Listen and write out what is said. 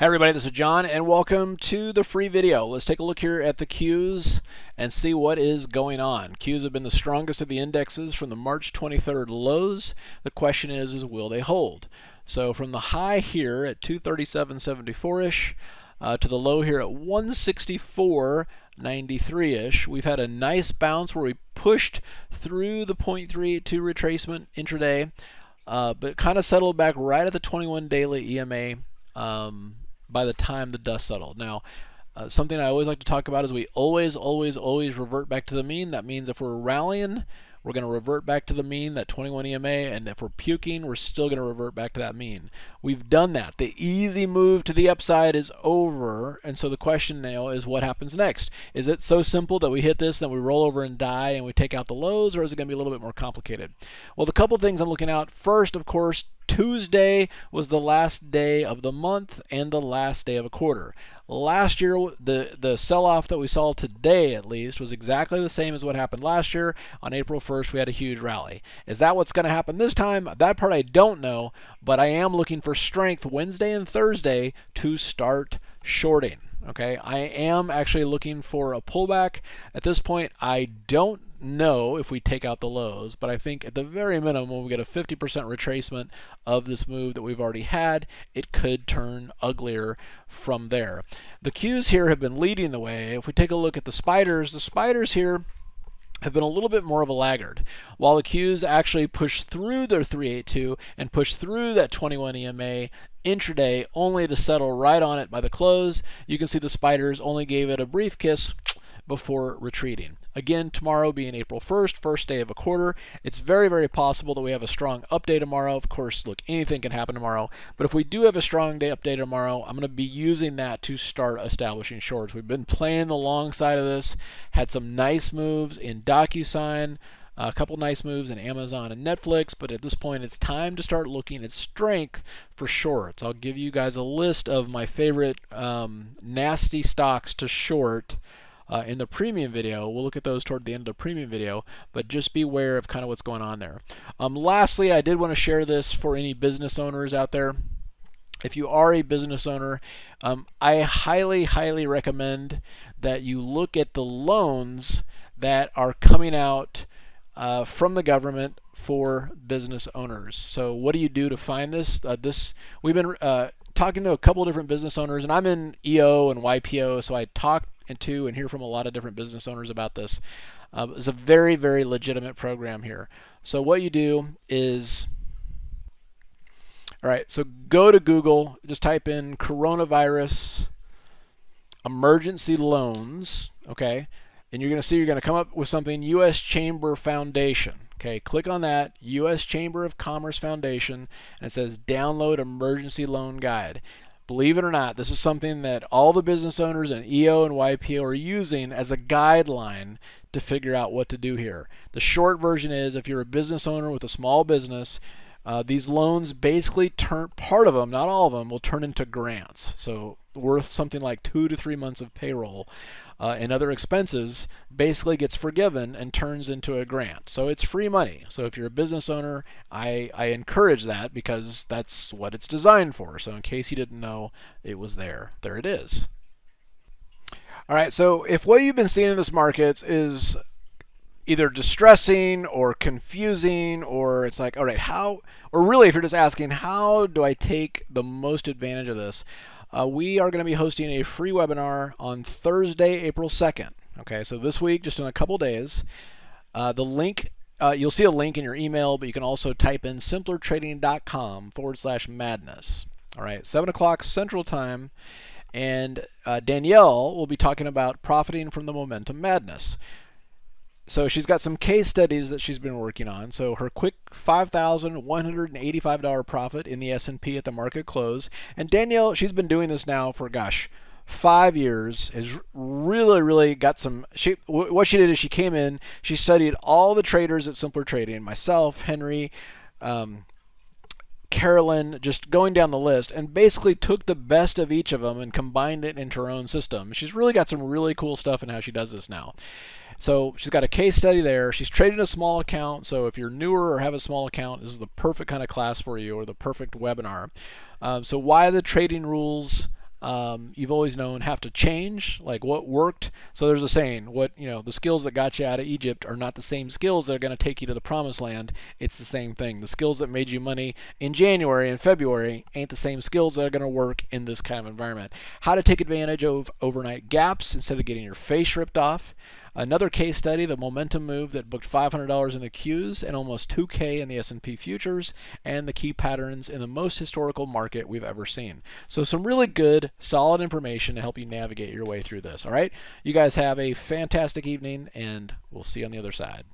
Hey everybody, this is John and welcome to the free video. Let's take a look here at the Qs and see what is going on. Qs have been the strongest of the indexes from the March 23rd lows. The question is will they hold? So from the high here at 237.74-ish to the low here at 164.93-ish, we've had a nice bounce where we pushed through the 0.382 retracement intraday, but kind of settled back right at the 21 daily EMA by the time the dust settled. Now, something I always like to talk about is we always revert back to the mean. That means if we're rallying, we're going to revert back to the mean, that 21 EMA, and if we're puking, we're still going to revert back to that mean. We've done that. The easy move to the upside is over, and so the question now is what happens next? Is it so simple that we hit this, then we roll over and die, and we take out the lows, or is it going to be a little bit more complicated? Well, the couple things I'm looking at, first, of course, Tuesday was the last day of the month and the last day of a quarter. Last year, the sell-off that we saw today, at least, was exactly the same as what happened last year. On April 1st, we had a huge rally. Is that what's going to happen this time? That part I don't know, but I am looking for strength Wednesday and Thursday to start shorting. Okay, I am actually looking for a pullback. At this point, I don't know if we take out the lows, but I think at the very minimum, when we get a 50% retracement of this move that we've already had, it could turn uglier from there. The Qs here have been leading the way. If we take a look at the spiders here have been a little bit more of a laggard. While the Qs actually pushed through their 382 and pushed through that 21 EMA intraday only to settle right on it by the close, you can see the spiders only gave it a brief kiss before retreating. Again, tomorrow being April 1st, first day of a quarter, it's very possible that we have a strong up day tomorrow. Of course, look, anything can happen tomorrow, but if we do have a strong day up day tomorrow, I'm going to be using that to start establishing shorts. We've been playing the long side of this, had some nice moves in DocuSign, a couple nice moves in Amazon and Netflix, but at this point it's time to start looking at strength for shorts. I'll give you guys a list of my favorite nasty stocks to short in the premium video. We'll look at those toward the end of the premium video, but just beware of kind of what's going on there. Lastly, I did want to share this for any business owners out there. If you are a business owner, I highly recommend that you look at the loans that are coming out from the government for business owners. So what do you do to find this? We've been talking to a couple of different business owners, and I'm in EO and YPO, so I talk to and hear from a lot of different business owners about this. It's a very legitimate program here. So what you do is, all right, so go to Google, just type in coronavirus emergency loans, okay, and you're going to see you're going to come up with something U.S. Chamber Foundation. Okay, click on that, U.S. Chamber of Commerce Foundation, and it says download emergency loan guide. Believe it or not, this is something that all the business owners in EO and YPO are using as a guideline to figure out what to do here. The short version is, if you're a business owner with a small business, these loans basically turn, part of them, not all of them, will turn into grants. So worth something like 2 to 3 months of payroll and other expenses basically gets forgiven and turns into a grant. So it's free money. So if you're a business owner, I encourage that because that's what it's designed for. So in case you didn't know, it was there. There it is. All right, so if what you've been seeing in this markets is either distressing or confusing, or it's like, all right, how, or really if you're just asking, how do I take the most advantage of this? We are going to be hosting a free webinar on Thursday, April 2nd. Okay, so this week, just in a couple days. The link, you'll see a link in your email, but you can also type in simplertrading.com/madness. All right, 7 o'clock Central Time, and Danielle will be talking about profiting from the momentum madness. So she's got some case studies that she's been working on. So her quick $5,185 profit in the S&P at the market close. And Danielle, she's been doing this now for, gosh, 5 years, has really got some, what she did is she came in, she studied all the traders at Simpler Trading, myself, Henry, Carolyn, just going down the list, and basically took the best of each of them and combined it into her own system. She's really got some really cool stuff in how she does this now. So she's got a case study there. She's trading a small account, so if you're newer or have a small account, this is the perfect kind of class for you, or the perfect webinar. So why the trading rules you've always known have to change, like what worked. So there's a saying, the skills that got you out of Egypt are not the same skills that are going to take you to the promised land. It's the same thing. The skills that made you money in January and February ain't the same skills that are going to work in this kind of environment. How to take advantage of overnight gaps instead of getting your face ripped off. Another case study, the momentum move that booked $500 in the Qs and almost $2K in the S&P futures, and the key patterns in the most historical market we've ever seen. So some really good, solid information to help you navigate your way through this. All right, you guys have a fantastic evening, and we'll see you on the other side.